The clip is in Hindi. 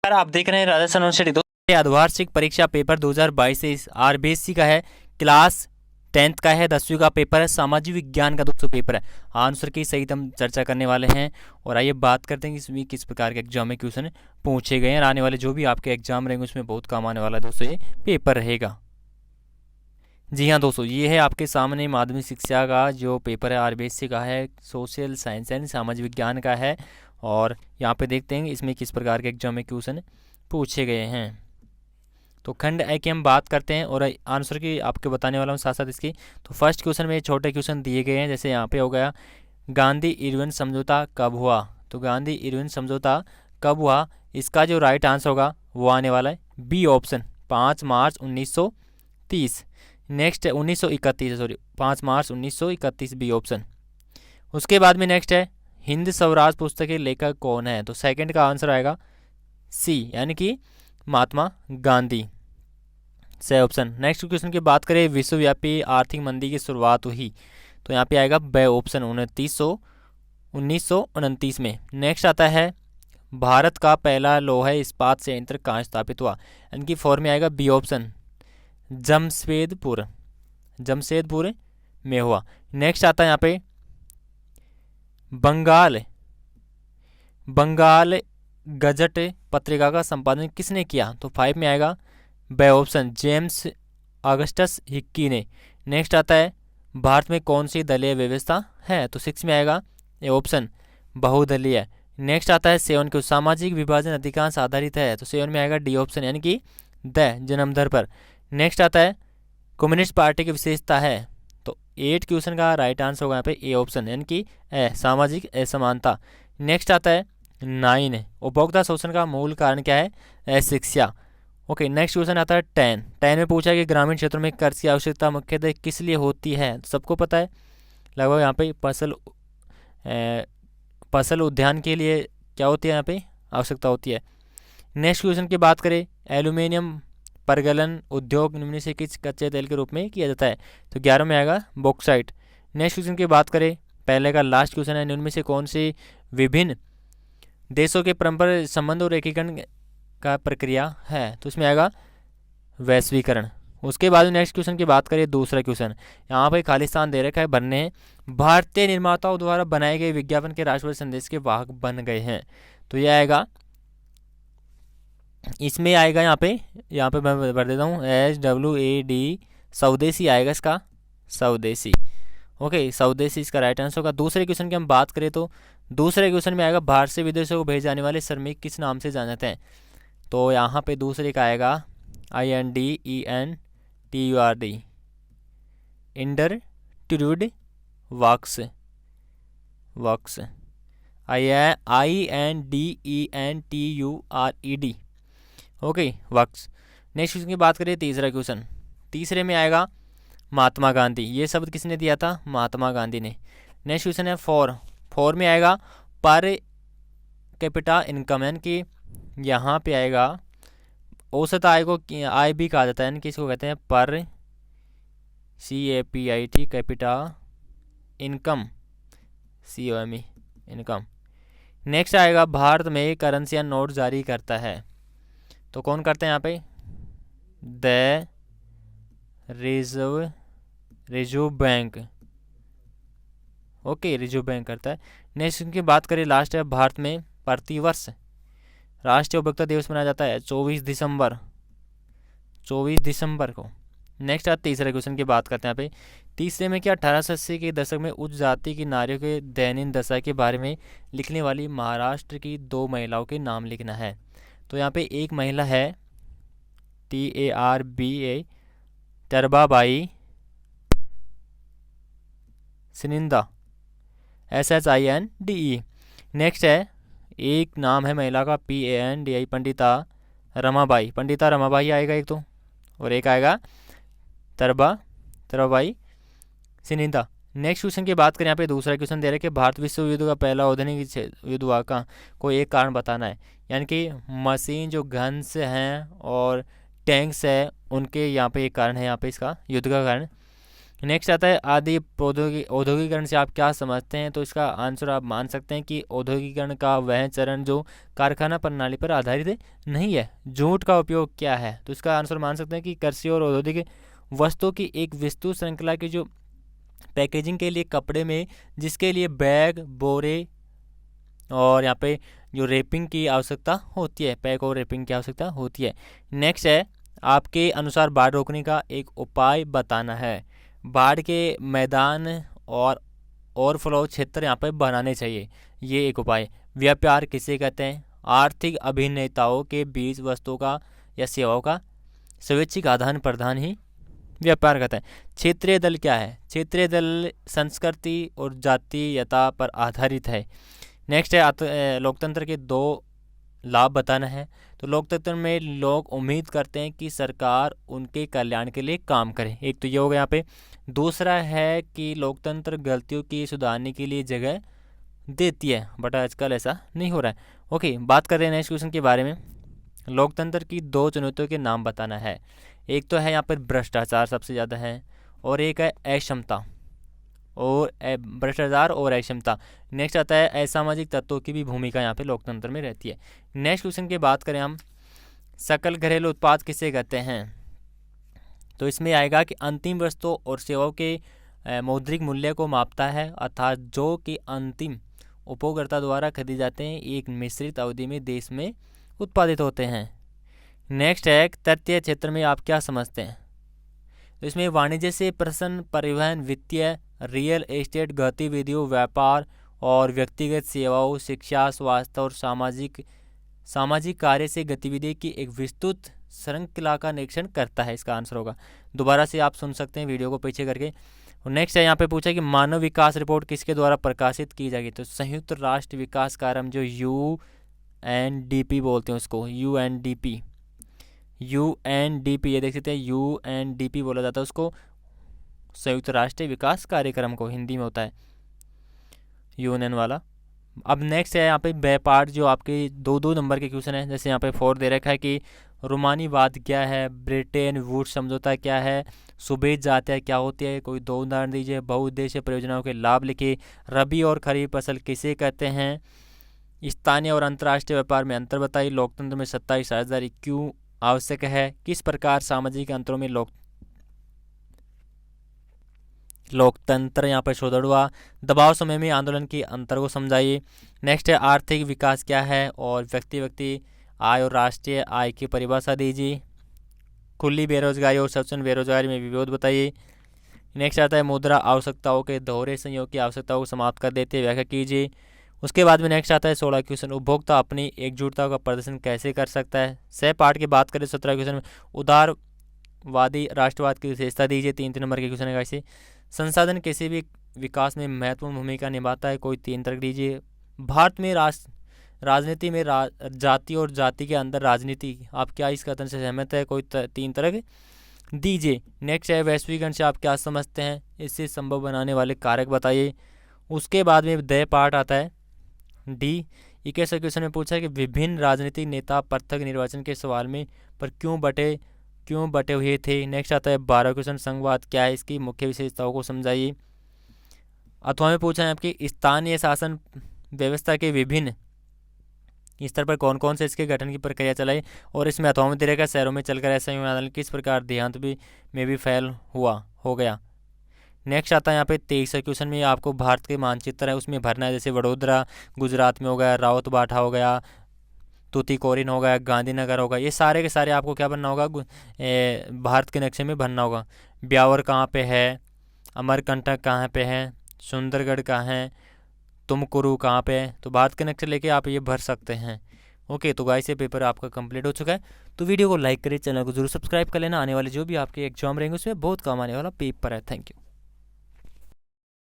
यार आप देख रहे हैं राजस्थान यूनिवर्सिटी दोस्तों अर्धवार्षिक परीक्षा पेपर 2022 से आरबीएससी का है। क्लास 10th का है, 10वीं का पेपर है, सामाजिक विज्ञान का दोस्तों पेपर है। आंसर की सहित हम चर्चा करने वाले हैं और आइए बात करते हैं कि इसमें किस प्रकार के एग्जाम में क्वेश्चन पूछे गए हैं। आने वाले जो भी आपके एग्जाम रहेंगे उसमें बहुत काम आने वाला दोस्तों ये पेपर रहेगा। जी हाँ दोस्तों, ये है आपके सामने माध्यमिक शिक्षा का जो पेपर है, आरबीएससी का है, सोशल साइंस एंड सामाजिक विज्ञान का है। और यहाँ पे देखते हैं इसमें किस प्रकार के एग्जाम में क्वेश्चन पूछे गए हैं। तो खंड ए की हम बात करते हैं और आंसर की आपको बताने वाला हूँ साथ साथ इसकी। तो फर्स्ट क्वेश्चन में छोटे क्वेश्चन दिए गए हैं, जैसे यहाँ पे हो गया गांधी इरविन समझौता कब हुआ। तो गांधी इरविन समझौता कब हुआ, इसका जो राइट आंसर होगा वो आने वाला है बी ऑप्शन, 5 मार्च 1930। नेक्स्ट है 1931, सॉरी 5 मार्च 1931 बी ऑप्शन। उसके बाद में नेक्स्ट है हिंद स्वराज पुस्तक के लेखक कौन है। तो सेकंड का आंसर आएगा सी, यानी कि महात्मा गांधी, से ऑप्शन। नेक्स्ट क्वेश्चन की बात करें, विश्वव्यापी आर्थिक मंदी की शुरुआत हुई। तो यहाँ पे आएगा बे ऑप्शन, 1929 में। नेक्स्ट आता है भारत का पहला लोहा इस्पात संयंत्र कहाँ स्थापित हुआ, यानी कि फॉर में आएगा बी ऑप्शन, जमशेदपुर में हुआ। नेक्स्ट आता है यहाँ पे बंगाल गजट पत्रिका का संपादन किसने किया। तो 5 में आएगा B option, James Augustus Hickey ने। नेक्स्ट आता है भारत में कौन सी दलीय व्यवस्था है। तो 6 में आएगा ए ऑप्शन, बहुदलीय। नेक्स्ट आता है 7 को सामाजिक विभाजन अधिकांश आधारित है। तो 7 में आएगा डी ऑप्शन, यानी कि द जन्म दर पर। नेक्स्ट आता है कम्युनिस्ट पार्टी की विशेषता है। तो 8 क्वेश्चन का राइट आंसर होगा यहाँ पे ए ऑप्शन, यानी कि सामाजिक असमानता। नेक्स्ट आता है 9 उपभोक्ता शोषण का मूल कारण क्या है, शिक्षा। ओके, नेक्स्ट क्वेश्चन आता है 10 में पूछा कि ग्रामीण क्षेत्रों में कर्ज की आवश्यकता मुख्यतः किस लिए होती है। सबको पता है लगभग यहाँ पे फसल उद्यान के लिए क्या होती है, यहाँ पे आवश्यकता होती है। नेक्स्ट क्वेश्चन की बात करें, एल्यूमिनियम परगलन उद्योग निम्न से किस कच्चे तेल के रूप में किया जाता है। तो 11 में आएगा बॉक्साइट। नेक्स्ट क्वेश्चन की बात करें, पहले का लास्ट क्वेश्चन है, निम्न में से कौन सी विभिन्न देशों के परस्पर संबंध और एकीकरण का प्रक्रिया है। तो इसमें आएगा वैश्वीकरण। उसके बाद नेक्स्ट क्वेश्चन की बात करें, दूसरा क्वेश्चन यहाँ पे खालिस्तान दे रखा है भरने हैं, भारतीय निर्माताओं द्वारा बनाए गए विज्ञापन के राष्ट्रपति संदेश के वाहक बन गए हैं। तो यह आएगा, इसमें आएगा यहाँ पे मैं भर देता हूँ SWAD, स्वदेशी आएगा इसका, स्वदेशी। ओके, स्वदेशी इसका राइट आंसर होगा। दूसरे क्वेश्चन की हम बात करें तो दूसरे क्वेश्चन में आएगा भारत से विदेशों को भेजे जाने वाले श्रमिक किस नाम से जाने जाते हैं। तो यहाँ पे दूसरे का आएगा INDENTURD, indentured works INDENTURED, okay works. Next question की बात करें, तीसरा क्वेश्चन, तीसरे में आएगा महात्मा गांधी, ये शब्द किसने दिया था, महात्मा गांधी ने। नेक्स्ट क्वेश्चन है 4 में आएगा पर कैपिटा इनकम, यानी कि यहाँ पे आएगा औसत आय को आय भी कहा जाता है, यानी कि इसको कहते हैं पर CAPIT capita income, COME income. Next आएगा भारत में करेंसी या नोट जारी करता है। तो कौन करते हैं यहाँ पे, the reserve bank, okay reserve bank करता है। नेक्स्ट की बात करें, लास्ट है भारत में प्रतिवर्ष राष्ट्रीय उपभोक्ता दिवस मनाया जाता है 24 दिसंबर को। नेक्स्ट आज तीसरे क्वेश्चन की बात करते हैं यहाँ पे, तीसरे में क्या 1880 के दशक में उच्च जाति की नारियों के दैनिक दशा के बारे में लिखने वाली महाराष्ट्र की 2 महिलाओं के नाम लिखना है। तो यहाँ पे एक महिला है TARBA, तरबाबाई सिनिंदा, SHINDE। नेक्स्ट है एक नाम है महिला का PANDI, पंडिता रमाबाई आएगा एक तो, और एक आएगा तरबाबाई सिनिंदा। नेक्स्ट क्वेश्चन की बात करें, यहाँ पे दूसरा क्वेश्चन दे रहा है कि भारत विश्व युद्ध का पहला औद्योगिक युद्ध हुआ का कोई एक कारण बताना है, यानी कि मशीन जो गन्स हैं और टैंक्स है उनके यहाँ पे एक कारण है, यहाँ पे इसका युद्ध का कारण। नेक्स्ट आता है आदि औद्योगिकरण से आप क्या समझते हैं, तो इसका आंसर आप मान सकते हैं कि औद्योगिकरण का वह चरण जो कारखाना प्रणाली पर आधारित नहीं है। जूट का उपयोग क्या है, तो इसका आंसर मान सकते हैं कि कृषि और औद्योगिक वस्तुओं की एक विस्तृत श्रृंखला की जो पैकेजिंग के लिए कपड़े में, जिसके लिए बैग, बोरे और यहाँ पे जो रेपिंग की आवश्यकता होती है, पैक और रेपिंग की आवश्यकता होती है। नेक्स्ट है आपके अनुसार बाढ़ रोकने का एक उपाय बताना है। बाढ़ के मैदान और ओवरफ्लो क्षेत्र यहाँ पे बनाने चाहिए, ये एक उपाय। व्यापार किसे कहते हैं, आर्थिक अभिनेताओं के बीच वस्तुओं का या सेवाओं का स्वैच्छिक आदान प्रदान ही व्यापार कहते हैं। क्षेत्रीय दल क्या है, क्षेत्रीय दल संस्कृति और जातीयता पर आधारित है। नेक्स्ट है लोकतंत्र के 2 लाभ बताना है। तो लोकतंत्र में लोग उम्मीद करते हैं कि सरकार उनके कल्याण के लिए काम करे, एक तो ये हो गया यहाँ पे। दूसरा है कि लोकतंत्र गलतियों की सुधारने के लिए जगह देती है, बट आजकल ऐसा नहीं हो रहा है। ओके, बात कर रहे हैं नेक्स्ट क्वेश्चन के बारे में। लोकतंत्र की 2 चुनौतियों के नाम बताना है। एक तो है यहाँ पर भ्रष्टाचार सबसे ज़्यादा है, और एक है अक्षमता और भ्रष्टाचार और अक्षमता। नेक्स्ट आता है असामाजिक तत्वों की भी भूमिका यहाँ पे लोकतंत्र में रहती है। नेक्स्ट क्वेश्चन की बात करें हम, सकल घरेलू उत्पाद किसे कहते हैं, तो इसमें आएगा कि अंतिम वस्तुओं और सेवाओं के मौद्रिक मूल्य को मापता है, अर्थात जो कि अंतिम उपभोक्ता द्वारा खरीदे जाते हैं, एक मिश्रित अवधि में देश में उत्पादित होते हैं। नेक्स्ट है तृतीय क्षेत्र में आप क्या समझते हैं, तो इसमें वाणिज्य से प्रश्न, परिवहन, वित्तीय, रियल एस्टेट गतिविधियों, व्यापार और व्यक्तिगत सेवाओं, शिक्षा, स्वास्थ्य और सामाजिक कार्य से गतिविधि की एक विस्तृत श्रृंखला का निरीक्षण करता है, इसका आंसर होगा। दोबारा से आप सुन सकते हैं वीडियो को पीछे करके। और नेक्स्ट है यहाँ पे पूछा कि मानव विकास रिपोर्ट किसके द्वारा प्रकाशित की जाएगी, तो संयुक्त राष्ट्र विकास कार्यक्रम जो UNDP बोलते हैं उसको, UNDP ये देख सकते हैं, UNDP बोला जाता है उसको, संयुक्त राष्ट्र विकास कार्यक्रम को हिंदी में होता है UN वाला। अब नेक्स्ट है यहाँ पे व्यापार, जो आपके 2-2 नंबर के क्वेश्चन है। जैसे यहाँ पे 4 दे रखा है कि रोमानीवाद क्या है, ब्रिटेन वुड्स समझौता क्या है, सुबेद जातियाँ क्या होती है, कोई 2 उदाहरण दीजिए, बहुउद्देशीय परियोजनाओं के लाभ लिखिए, रबी और खरीफ फसल किसे कहते हैं, स्थानीय और अंतर्राष्ट्रीय व्यापार में अंतर बताइए, लोकतंत्र में सत्ता की साझेदारी क्यों आवश्यक है, किस प्रकार सामाजिक अंतरों में लोकतंत्र यहाँ पर सुदृढ़ हुआ, दबाव समय में आंदोलन की अंतर को समझाइए। नेक्स्ट है आर्थिक विकास क्या है और व्यक्ति आय और राष्ट्रीय आय की परिभाषा दीजिए, खुली बेरोजगारी और सचन बेरोजगारी में विरोध बताइए। नेक्स्ट आता है मुद्रा आवश्यकताओं के दोहरे संयोग की आवश्यकताओं को समाप्त कर देते व्याख्या कीजिए। उसके बाद में नेक्स्ट आता है 16 क्वेश्चन, उपभोक्ता अपनी एकजुटता का प्रदर्शन कैसे कर सकता है। सह पाठ की बात करें 17 क्वेश्चन में, उदारवादी राष्ट्रवाद की विशेषता दीजिए, 3 नंबर के क्वेश्चन है। ऐसे संसाधन किसी भी विकास में महत्वपूर्ण भूमिका निभाता है, कोई 3 तर्क दीजिए। भारत में राजनीति में जाति और जाति के अंदर राजनीति, आप क्या इस कथन से सहमत है, कोई 3 तर्क दीजिए। नेक्स्ट है वैश्वीकरण से आप क्या समझते हैं, इससे संभव बनाने वाले कारक बताइए। उसके बाद में दय पाठ आता है D। 21 क्वेश्चन में पूछा है कि विभिन्न राजनीतिक नेता पृथक निर्वाचन के सवाल में पर क्यों बटे हुए थे। नेक्स्ट आता है 12 क्वेश्चन, संघवाद क्या है, इसकी मुख्य विशेषताओं को समझाइए। अथवा में पूछा है आपकी स्थानीय शासन व्यवस्था के विभिन्न स्तर पर कौन कौन से इसके गठन की प्रक्रिया चलाई, और इसमें अथवा में दे रखा शहरों में चलकर ऐसा आंदोलन किस प्रकार देहांत में भी फैल हो गया। नेक्स्ट आता है यहाँ पे 23 क्वेश्चन में आपको भारत के मानचित्र है उसमें भरना है, जैसे वडोदरा गुजरात में हो गया, रावतबाठा हो गया, तूतीकोरिन हो गया, गांधीनगर होगा, ये सारे के सारे आपको क्या बनना होगा, भारत के नक्शे में भरना होगा। ब्यावर कहाँ पे है, अमरकंटक कहाँ पे है, सुंदरगढ़ कहाँ है, तुमकुरू कहाँ पे है, तो भारत के नक्शे लेके आप ये भर सकते हैं। ओके, तो गाइस ये पेपर आपका कंप्लीट हो चुका है। तो वीडियो को लाइक करिए, चैनल को जरूर सब्सक्राइब कर लेना, आने वाले जो भी आपके एग्जाम रहेंगे उसमें बहुत काम आने वाला पेपर है। Thank you.